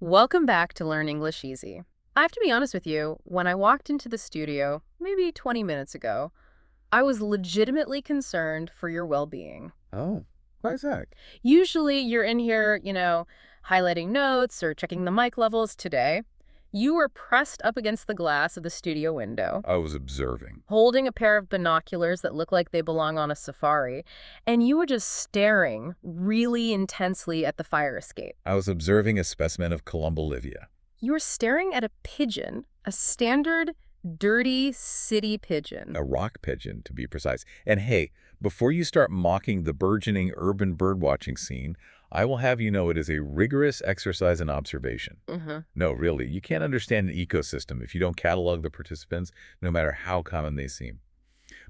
Welcome back to Learn English Easy. I have to be honest with you, when I walked into the studio, maybe 20 minutes ago, I was legitimately concerned for your well-being. Oh, why is that? Usually you're in here, highlighting notes or checking the mic levels. Today, you were pressed up against the glass of the studio window, I was observing. holding a pair of binoculars that look like they belong on a safari, and you were just staring really intensely at the fire escape. I was observing a specimen of Columbolivia. You were staring at a pigeon, a standard, dirty city pigeon. A rock pigeon, to be precise. And hey, before you start mocking the burgeoning urban birdwatching scene, I will have you know it is a rigorous exercise in observation. Mm-hmm. No, really, you can't understand an ecosystem if you don't catalog the participants, no matter how common they seem.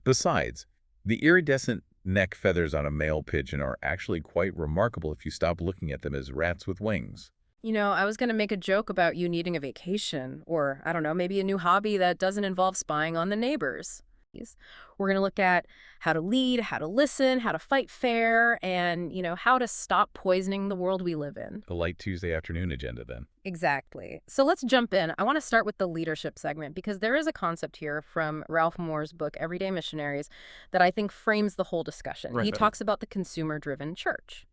Besides, the iridescent neck feathers on a male pigeon are actually quite remarkable if you stop looking at them as rats with wings. I was going to make a joke about you needing a vacation, or, I don't know, maybe a new hobby that doesn't involve spying on the neighbors. We're going to look at how to lead, how to listen, how to fight fair, and, how to stop poisoning the world we live in. A light Tuesday afternoon agenda, then. Exactly. So let's jump in. I want to start with the leadership segment because there is a concept here from Ralph Moore's book, Everyday Missionaries, that I think frames the whole discussion. Right. He talks about the consumer-driven church.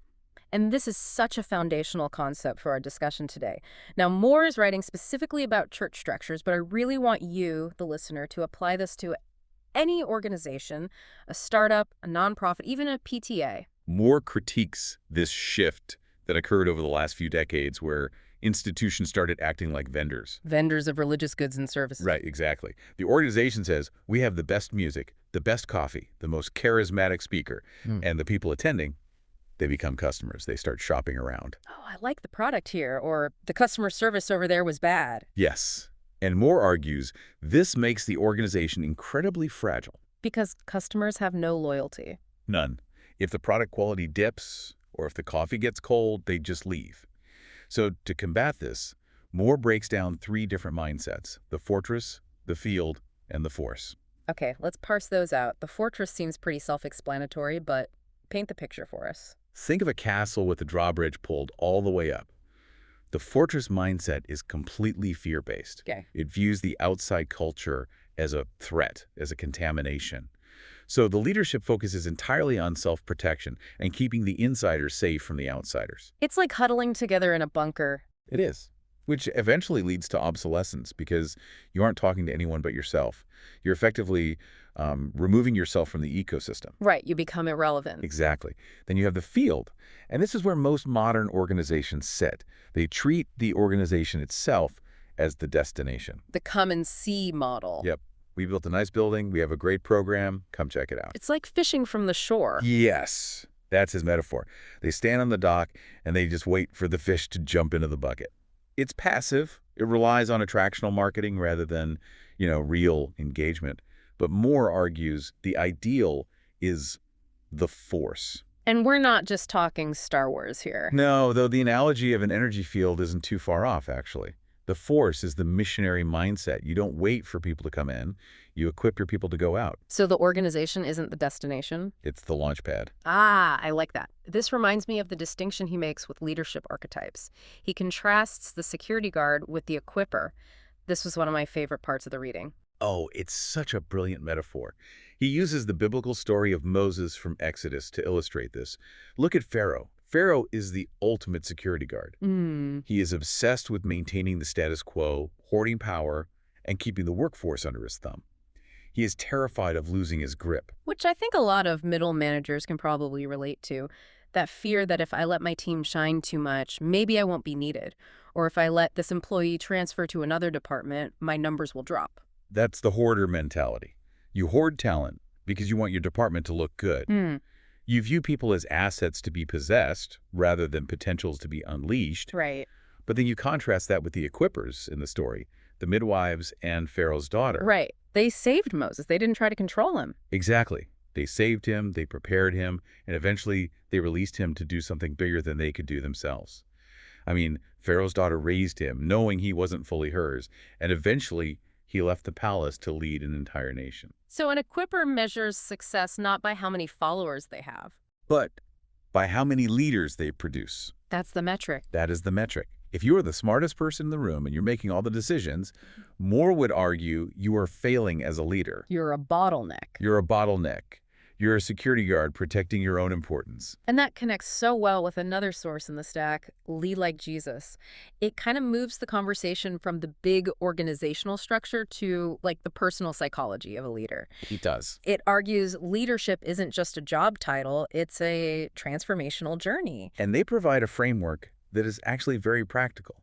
And this is such a foundational concept for our discussion today. Now, Moore is writing specifically about church structures, but I really want you, the listener, to apply this to any organization, a startup, a nonprofit, even a PTA. Moore critiques this shift that occurred over the last few decades where institutions started acting like vendors. Vendors of religious goods and services. Right, exactly. The organization says, we have the best music, the best coffee, the most charismatic speaker, and the people attending, they become customers. They start shopping around. Oh, I like the product here, or the customer service over there was bad. Yes. And Moore argues this makes the organization incredibly fragile. Because customers have no loyalty. None. If the product quality dips or if the coffee gets cold, they just leave. So to combat this, Moore breaks down three different mindsets: the fortress, the field, and the force. Okay, let's parse those out. The fortress seems pretty self-explanatory, but paint the picture for us. Think of a castle with the drawbridge pulled all the way up. The fortress mindset is completely fear-based. Okay. It views the outside culture as a threat, as a contamination. So the leadership focuses entirely on self-protection and keeping the insiders safe from the outsiders. It's like huddling together in a bunker. It is, which eventually leads to obsolescence because you aren't talking to anyone but yourself. You're effectively removing yourself from the ecosystem. Right, you become irrelevant. Exactly. Then you have the field. And this is where most modern organizations sit. They treat the organization itself as the destination. The come and see model. Yep. We built a nice building. We have a great program. Come check it out. It's like fishing from the shore. Yes. That's his metaphor. They stand on the dock and they just wait for the fish to jump into the bucket. It's passive. It relies on attractional marketing rather than, real engagement. But Moore argues the ideal is the force. And we're not just talking Star Wars here. No, though the analogy of an energy field isn't too far off, actually. The force is the missionary mindset. You don't wait for people to come in. You equip your people to go out. So the organization isn't the destination? It's the launch pad. Ah, I like that. This reminds me of the distinction he makes with leadership archetypes. He contrasts the security guard with the equipper. This was one of my favorite parts of the reading. Oh, it's such a brilliant metaphor. He uses the biblical story of Moses from Exodus to illustrate this. Look at Pharaoh. Pharaoh is the ultimate security guard. He is obsessed with maintaining the status quo, hoarding power, and keeping the workforce under his thumb. He is terrified of losing his grip. Which I think a lot of middle managers can probably relate to. That fear that if I let my team shine too much, maybe I won't be needed. Or if I let this employee transfer to another department, my numbers will drop. That's the hoarder mentality. You hoard talent because you want your department to look good. You view people as assets to be possessed rather than potentials to be unleashed. Right. But then you contrast that with the equippers in the story, the midwives and Pharaoh's daughter. Right. They saved Moses. They didn't try to control him. Exactly. They saved him, they prepared him, and eventually they released him to do something bigger than they could do themselves. I mean, Pharaoh's daughter raised him, knowing he wasn't fully hers, and eventually he left the palace to lead an entire nation. So an equipper measures success not by how many followers they have. But by how many leaders they produce. That's the metric. That is the metric. If you are the smartest person in the room and you're making all the decisions, more would argue you are failing as a leader. You're a bottleneck. You're a bottleneck. You're a security guard protecting your own importance. And that connects so well with another source in the stack, Lead Like Jesus. It kind of moves the conversation from the big organizational structure to like the personal psychology of a leader. He does. It argues leadership isn't just a job title, it's a transformational journey. And they provide a framework that is actually very practical.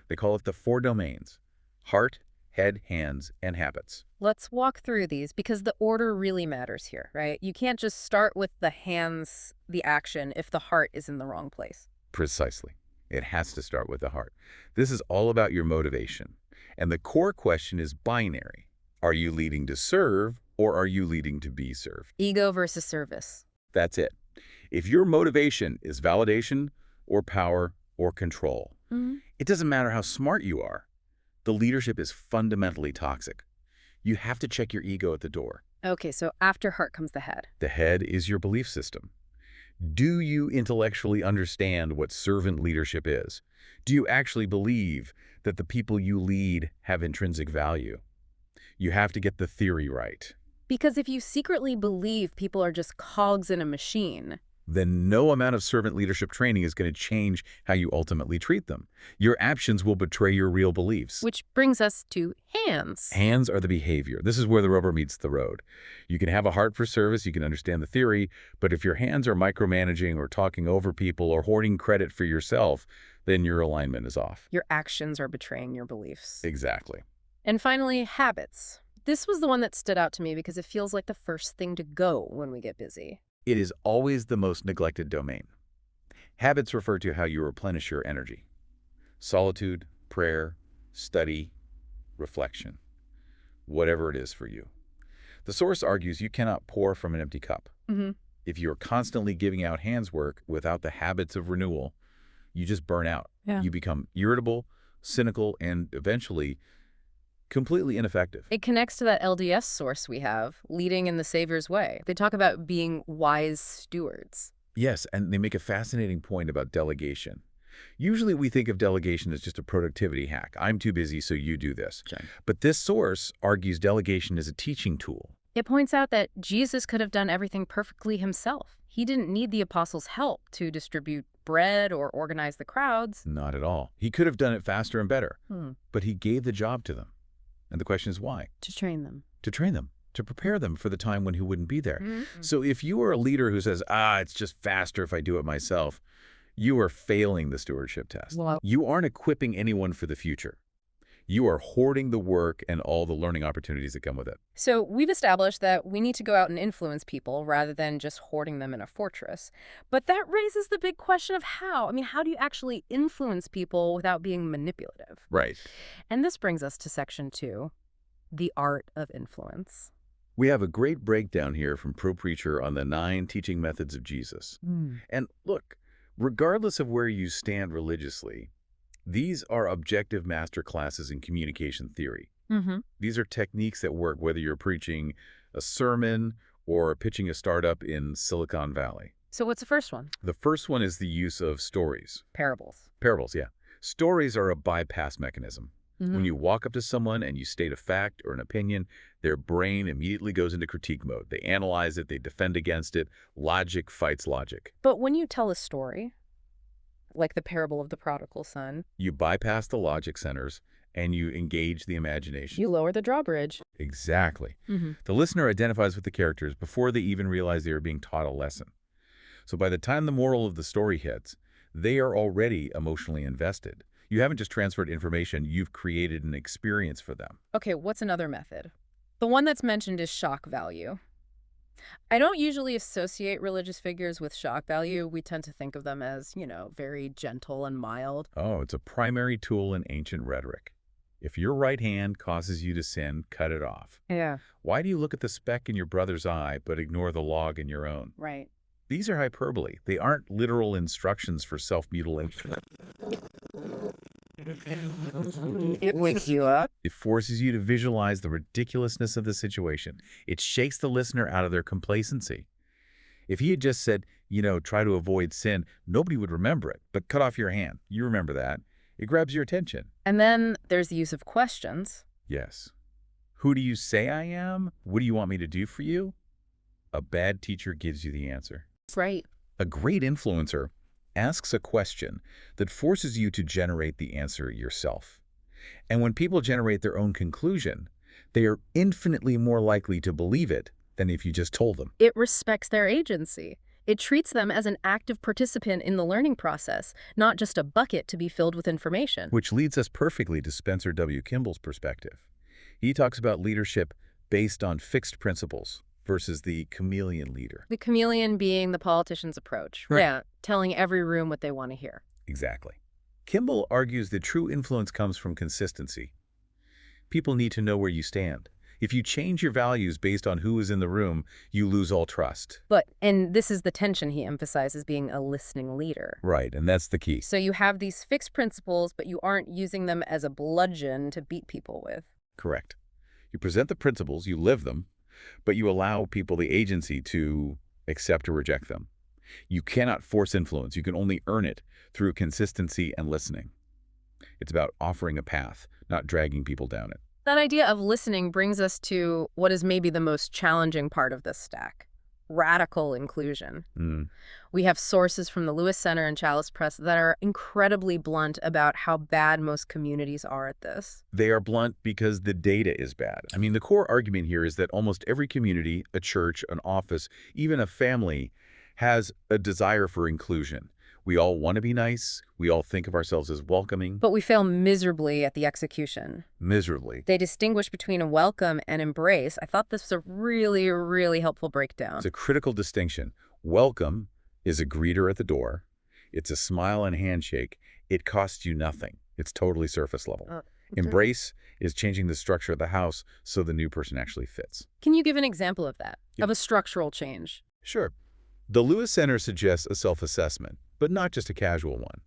They call it the 4 domains: heart, head, hands, and habits. Let's walk through these because the order really matters here, right? You can't just start with the hands, the action, if the heart is in the wrong place. Precisely. It has to start with the heart. This is all about your motivation. And the core question is binary. Are you leading to serve or are you leading to be served? Ego versus service. That's it. If your motivation is validation or power or control, it doesn't matter how smart you are. The leadership is fundamentally toxic. You have to check your ego at the door. Okay, so after heart comes the head. The head is your belief system. Do you intellectually understand what servant leadership is? Do you actually believe that the people you lead have intrinsic value? You have to get the theory right. Because if you secretly believe people are just cogs in a machine, then no amount of servant leadership training is going to change how you ultimately treat them. Your actions will betray your real beliefs. which brings us to hands. Hands are the behavior. This is where the rubber meets the road. You can have a heart for service, you can understand the theory, but if your hands are micromanaging or talking over people or hoarding credit for yourself, then your alignment is off. Your actions are betraying your beliefs. Exactly. And finally, habits. This was the one that stood out to me because it feels like the first thing to go when we get busy. It is always the most neglected domain. Habits refer to how you replenish your energy. Solitude, prayer, study, reflection. Whatever it is for you. The source argues you cannot pour from an empty cup. If you're constantly giving out hands work without the habits of renewal, you just burn out. Yeah. You become irritable, cynical, and eventually completely ineffective. It connects to that LDS source we have, Leading in the Savior's Way. They talk about being wise stewards. Yes, and they make a fascinating point about delegation. Usually we think of delegation as just a productivity hack. I'm too busy, so you do this. Okay. But this source argues delegation is a teaching tool. It points out that Jesus could have done everything perfectly himself. He didn't need the apostles' help to distribute bread or organize the crowds. Not at all. He could have done it faster and better, but he gave the job to them. And the question is why? To train them. To train them, to prepare them for the time when he wouldn't be there. So if you are a leader who says, it's just faster if I do it myself, you are failing the stewardship test. Well, You aren't equipping anyone for the future. You are hoarding the work and all the learning opportunities that come with it. so we've established that we need to go out and influence people rather than just hoarding them in a fortress. But that raises the big question of how. I mean, how do you actually influence people without being manipulative? Right. And this brings us to section 2, the art of influence. We have a great breakdown here from Pro Preacher on the 9 teaching methods of Jesus. And look, regardless of where you stand religiously, these are objective master classes in communication theory. These are techniques that work whether you're preaching a sermon or pitching a startup in Silicon Valley. So what's the first one? The first one is the use of stories. Parables. Parables, yeah. Stories are a bypass mechanism. When you walk up to someone and you state a fact or an opinion, their brain immediately goes into critique mode. They analyze it, they defend against it. Logic fights logic. But when you tell a story, like the parable of the prodigal son, You bypass the logic centers and you engage the imagination. you lower the drawbridge. Exactly. The listener identifies with the characters before they even realize they are being taught a lesson. So by the time the moral of the story hits, they are already emotionally invested. You haven't just transferred information, you've created an experience for them. Okay, what's another method? The one that's mentioned is shock value. I don't usually associate religious figures with shock value. We tend to think of them as, very gentle and mild. Oh, it's a primary tool in ancient rhetoric. If your right hand causes you to sin, cut it off. Yeah. Why do you look at the speck in your brother's eye but ignore the log in your own? Right. These are hyperbole. They aren't literal instructions for self-mutilation. It wakes you up. It forces you to visualize the ridiculousness of the situation. It shakes the listener out of their complacency. If he had just said, try to avoid sin, nobody would remember it. But cut off your hand. You remember that. It grabs your attention. And then there's the use of questions. Yes. Who do you say I am? What do you want me to do for you? A bad teacher gives you the answer. Right. A great influencer asks a question that forces you to generate the answer yourself. And when people generate their own conclusion, they are infinitely more likely to believe it than if you just told them. It respects their agency. It treats them as an active participant in the learning process, not just a bucket to be filled with information. Which leads us perfectly to Spencer W. Kimball's perspective. He talks about leadership based on fixed principles versus the chameleon leader. The chameleon being the politician's approach. Right. Yeah, telling every room what they want to hear. Exactly. Kimball argues that true influence comes from consistency. People need to know where you stand. If you change your values based on who is in the room, you lose all trust. And this is the tension he emphasizes, being a listening leader. Right, and that's the key. So you have these fixed principles, but you aren't using them as a bludgeon to beat people with. Correct. You present the principles, you live them, but you allow people the agency to accept or reject them. You cannot force influence. You can only earn it through consistency and listening. It's about offering a path, not dragging people down it. That idea of listening brings us to what is maybe the most challenging part of this stack: radical inclusion. We have sources from the Lewis Center and Chalice Press that are incredibly blunt about how bad most communities are at this. They are blunt because the data is bad. I mean, the core argument here is that almost every community, a church, an office, even a family, has a desire for inclusion. We all want to be nice. We all think of ourselves as welcoming. But we fail miserably at the execution. Miserably. They distinguish between a welcome and embrace. I thought this was a really, really helpful breakdown. It's a critical distinction. Welcome is a greeter at the door. It's a smile and handshake. It costs you nothing. It's totally surface level. Embrace is changing the structure of the house so the new person actually fits. Can you give an example of that, Yeah. of a structural change? Sure. The Lewis Center suggests a self-assessment, but not just a casual one.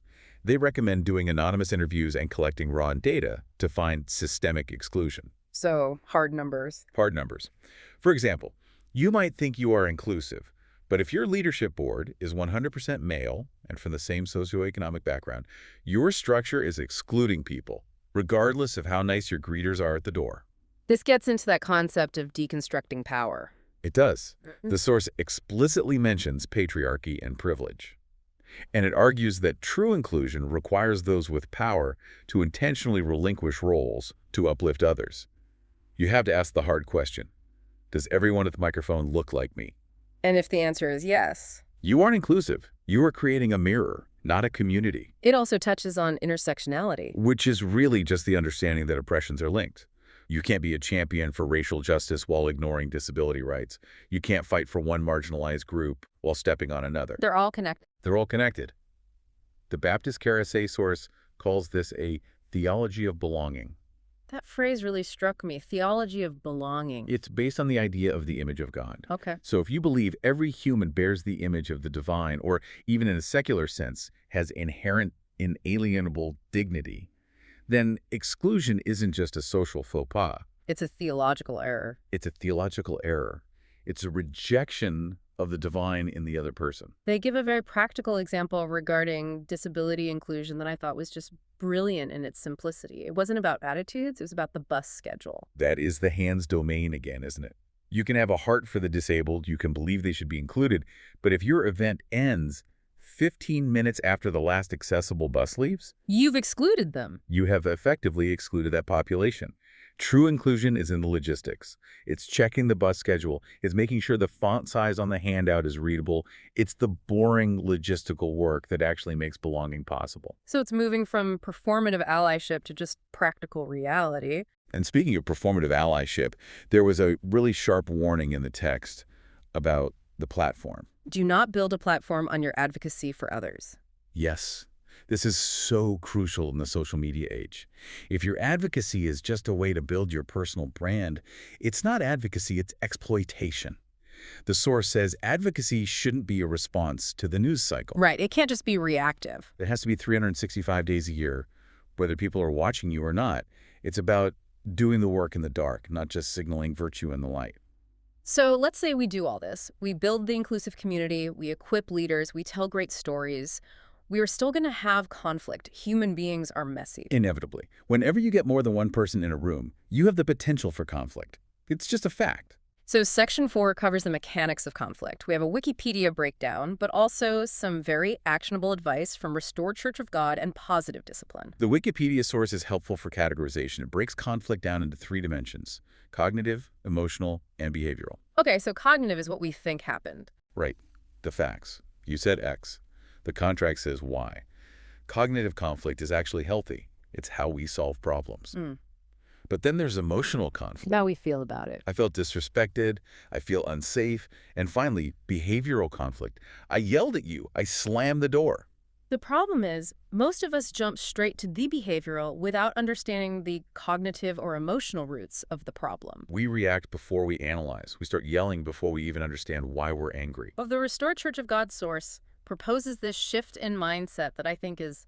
They recommend doing anonymous interviews and collecting raw data to find systemic exclusion. So, hard numbers. Hard numbers. For example, you might think you are inclusive, but if your leadership board is 100% male and from the same socioeconomic background, your structure is excluding people, regardless of how nice your greeters are at the door. This gets into that concept of deconstructing power. It does. The source explicitly mentions patriarchy and privilege. And it argues that true inclusion requires those with power to intentionally relinquish roles to uplift others. You have to ask the hard question. Does everyone at the microphone look like me? And if the answer is yes. You aren't inclusive. You are creating a mirror, not a community. It also touches on intersectionality. Which is really just the understanding that oppressions are linked. You can't be a champion for racial justice while ignoring disability rights. You can't fight for one marginalized group while stepping on another. They're all connected. They're all connected. The Baptist Carisay source calls this a theology of belonging. That phrase really struck me, theology of belonging. It's based on the idea of the image of God. Okay. So if you believe every human bears the image of the divine, or even in a secular sense, has inherent inalienable dignity, then exclusion isn't just a social faux pas. It's a theological error. It's a theological error. It's a rejection of the divine in the other person. They give a very practical example regarding disability inclusion that I thought was just brilliant in its simplicity. It wasn't about attitudes, it was about the bus schedule. That is the hands domain again, isn't it? You can have a heart for the disabled, you can believe they should be included, but if your event ends 15 minutes after the last accessible bus leaves, You've excluded them. you have effectively excluded that population. True inclusion is in the logistics. It's checking the bus schedule. It's making sure the font size on the handout is readable. It's the boring logistical work that actually makes belonging possible. So it's moving from performative allyship to just practical reality. And speaking of performative allyship, there was a really sharp warning in the text about the platform. Do not build a platform on your advocacy for others. Yes, this is so crucial in the social media age. If your advocacy is just a way to build your personal brand, it's not advocacy, it's exploitation. The source says advocacy shouldn't be a response to the news cycle. Right, it can't just be reactive. It has to be 365 days a year, whether people are watching you or not. It's about doing the work in the dark, not just signaling virtue in the light. So let's say we do all this. We build the inclusive community, we equip leaders, we tell great stories. we are still going to have conflict. Human beings are messy. Inevitably. Whenever you get more than one person in a room, you have the potential for conflict. It's just a fact. So Section 4 covers the mechanics of conflict. We have a Wikipedia breakdown, but also some very actionable advice from Restored Church of God and Positive Discipline. The Wikipedia source is helpful for categorization. It breaks conflict down into 3 dimensions: cognitive, emotional, and behavioral. Okay, so cognitive is what we think happened. Right. The facts. You said X. The contract says Y. Cognitive conflict is actually healthy. It's how we solve problems. But then there's emotional conflict. How we feel about it. I felt disrespected, I feel unsafe, and finally, behavioral conflict. I yelled at you, I slammed the door. The problem is, most of us jump straight to the behavioral without understanding the cognitive or emotional roots of the problem. We react before we analyze. We start yelling before we even understand why we're angry. Of the Restored Church of God source proposes this shift in mindset that I think it's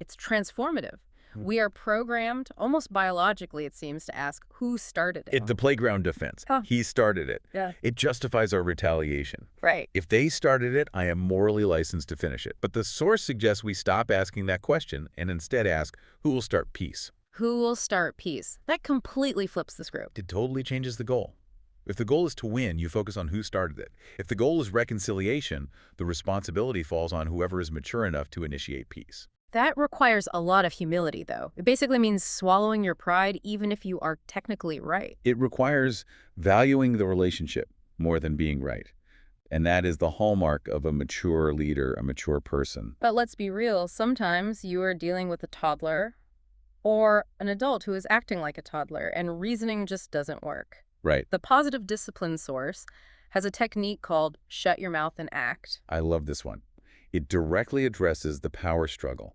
transformative. We are programmed, almost biologically it seems, to ask who started it. It's the playground defense. Huh. He started it. Yeah. It justifies our retaliation. Right. If they started it, I am morally licensed to finish it. But the source suggests we stop asking that question and instead ask, who will start peace? Who will start peace? That completely flips the script. It totally changes the goal. If the goal is to win, you focus on who started it. If the goal is reconciliation, the responsibility falls on whoever is mature enough to initiate peace. That requires a lot of humility, though. It basically means swallowing your pride even if you are technically right. It requires valuing the relationship more than being right. And that is the hallmark of a mature leader, a mature person. But let's be real, sometimes you are dealing with a toddler or an adult who is acting like a toddler, and reasoning just doesn't work. Right. The Positive Discipline source has a technique called shut your mouth and act. I love this one. It directly addresses the power struggle.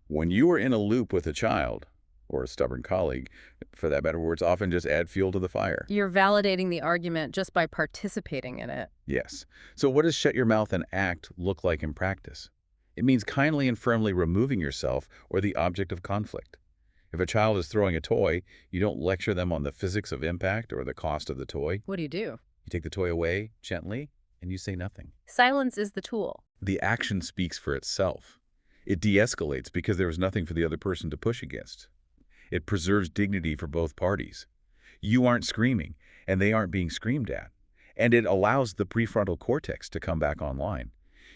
When you are in a loop with a child, or a stubborn colleague, for that matter, words often just add fuel to the fire. You're validating the argument just by participating in it. Yes. So what does shut your mouth and act look like in practice? It means kindly and firmly removing yourself or the object of conflict. If a child is throwing a toy, you don't lecture them on the physics of impact or the cost of the toy. What do? You take the toy away gently and you say nothing. Silence is the tool. The action speaks for itself. It de-escalates because there was nothing for the other person to push against. It preserves dignity for both parties. You aren't screaming, and they aren't being screamed at. And it allows the prefrontal cortex to come back online.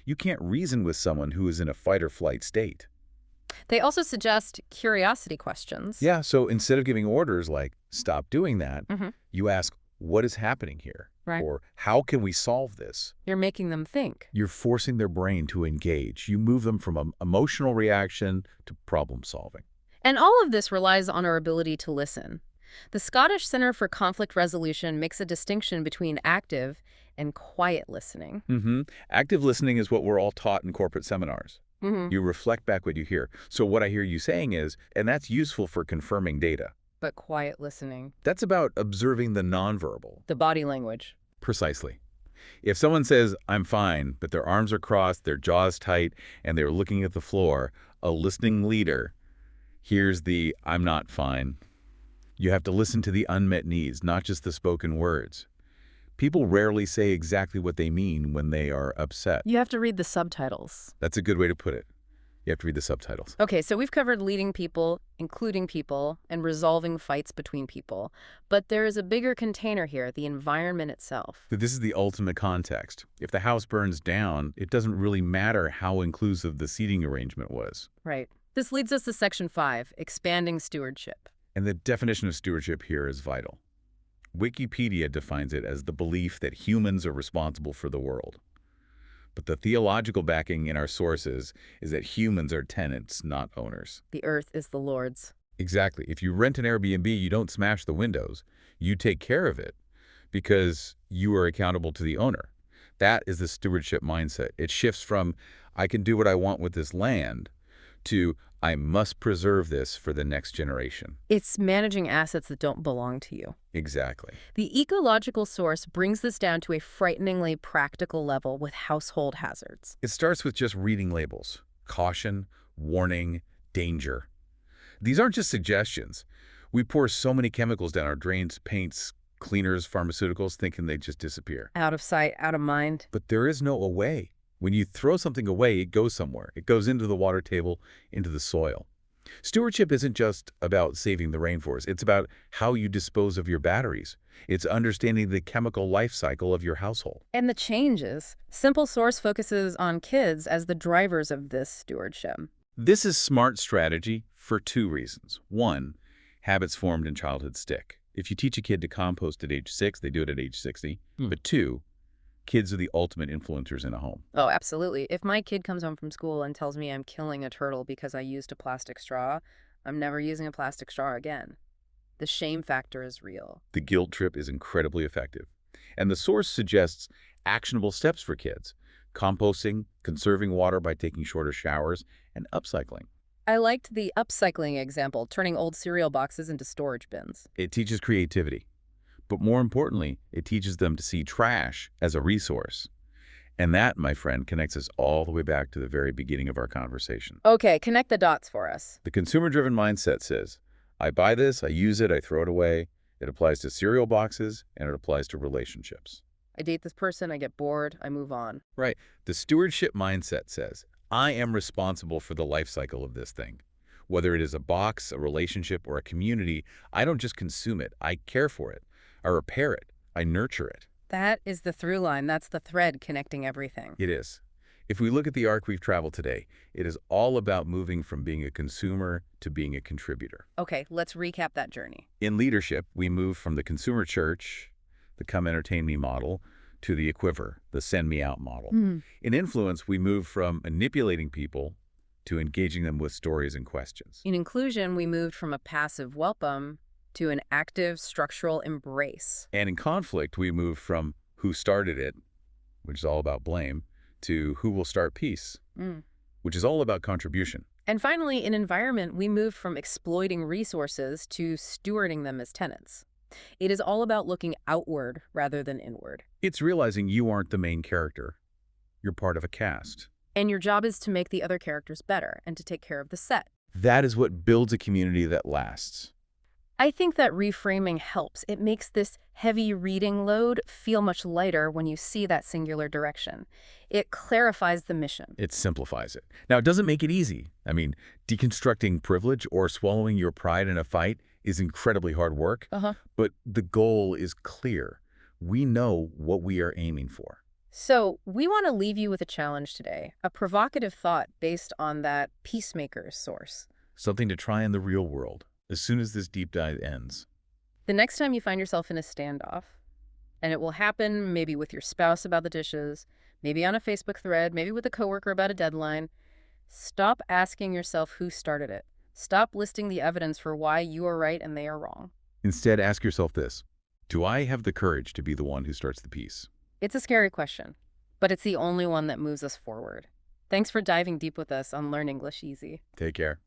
You can't reason with someone who is in a fight-or-flight state. They also suggest curiosity questions. Yeah, so instead of giving orders like, stop doing that, you ask, what is happening here? Right. Or how can we solve this? You're making them think. You're forcing their brain to engage. You move them from an emotional reaction to problem solving. And all of this relies on our ability to listen. The Scottish Centre for Conflict Resolution makes a distinction between active and quiet listening. Active listening is what we're all taught in corporate seminars. You reflect back what you hear. So what I hear you saying is, and that's useful for confirming data. But quiet listening. That's about observing the nonverbal. The body language. Precisely. If someone says, I'm fine, but their arms are crossed, their jaws tight, and they're looking at the floor, a listening leader hears the, I'm not fine. You have to listen to the unmet needs, not just the spoken words. People rarely say exactly what they mean when they are upset. You have to read the subtitles. That's a good way to put it. You have to read the subtitles. Okay, so we've covered leading people, including people, and resolving fights between people. But there is a bigger container here, the environment itself. This is the ultimate context. If the house burns down, it doesn't really matter how inclusive the seating arrangement was. Right. This leads us to Section 5, expanding stewardship. And the definition of stewardship here is vital. Wikipedia defines it as the belief that humans are responsible for the world. But the theological backing in our sources is that humans are tenants, not owners. The earth is the Lord's. Exactly. If you rent an Airbnb, you don't smash the windows. You take care of it because you are accountable to the owner. That is the stewardship mindset. It shifts from, I can do what I want with this land, to, I must preserve this for the next generation. It's managing assets that don't belong to you. Exactly. The ecological source brings this down to a frighteningly practical level with household hazards. It starts with just reading labels. Caution, warning, danger. These aren't just suggestions. We pour so many chemicals down our drains, paints, cleaners, pharmaceuticals, thinking they just disappear. Out of sight, out of mind. But there is no away. When you throw something away, it goes somewhere. It goes into the water table, into the soil. Stewardship isn't just about saving the rainforest. It's about how you dispose of your batteries. It's understanding the chemical life cycle of your household. And the changes. Simple Source focuses on kids as the drivers of this stewardship. This is smart strategy for two reasons. One, habits formed in childhood stick. If you teach a kid to compost at age 6, they do it at age 60. But two, kids are the ultimate influencers in a home. Oh, absolutely. If my kid comes home from school and tells me I'm killing a turtle because I used a plastic straw, I'm never using a plastic straw again. The shame factor is real. The guilt trip is incredibly effective. And the source suggests actionable steps for kids: composting, conserving water by taking shorter showers, and upcycling. I liked the upcycling example, turning old cereal boxes into storage bins. It teaches creativity. But more importantly, it teaches them to see trash as a resource. And that, my friend, connects us all the way back to the very beginning of our conversation. Okay, connect the dots for us. The consumer-driven mindset says, I buy this, I use it, I throw it away. It applies to cereal boxes, and it applies to relationships. I date this person, I get bored, I move on. Right. The stewardship mindset says, I am responsible for the life cycle of this thing. Whether it is a box, a relationship, or a community, I don't just consume it, I care for it. I repair it. I nurture it. That is the through line. That's the thread connecting everything. It is. If we look at the arc we've traveled today, it is all about moving from being a consumer to being a contributor. Okay, let's recap that journey. In leadership, we move from the consumer church, the come entertain me model, to the equiver, the send me out model. In influence, we move from manipulating people to engaging them with stories and questions. In inclusion, we moved from a passive welcome to an active structural embrace. And in conflict, we move from who started it, which is all about blame, to who will start peace, which is all about contribution. And finally, in environment, we moved from exploiting resources to stewarding them as tenants. It is all about looking outward rather than inward. It's realizing you aren't the main character. You're part of a cast. And your job is to make the other characters better and to take care of the set. That is what builds a community that lasts. I think that reframing helps. It makes this heavy reading load feel much lighter when you see that singular direction. It clarifies the mission. It simplifies it. Now, it doesn't make it easy. I mean, deconstructing privilege or swallowing your pride in a fight is incredibly hard work, but the goal is clear. We know what we are aiming for. So we want to leave you with a challenge today, a provocative thought based on that peacemaker's source. Something to try in the real world as soon as this deep dive ends. The next time you find yourself in a standoff, and it will happen maybe with your spouse about the dishes, maybe on a Facebook thread, maybe with a coworker about a deadline, stop asking yourself who started it. Stop listing the evidence for why you are right and they are wrong. Instead, ask yourself this: do I have the courage to be the one who starts the peace? It's a scary question, but it's the only one that moves us forward. Thanks for diving deep with us on Learn English Easy. Take care.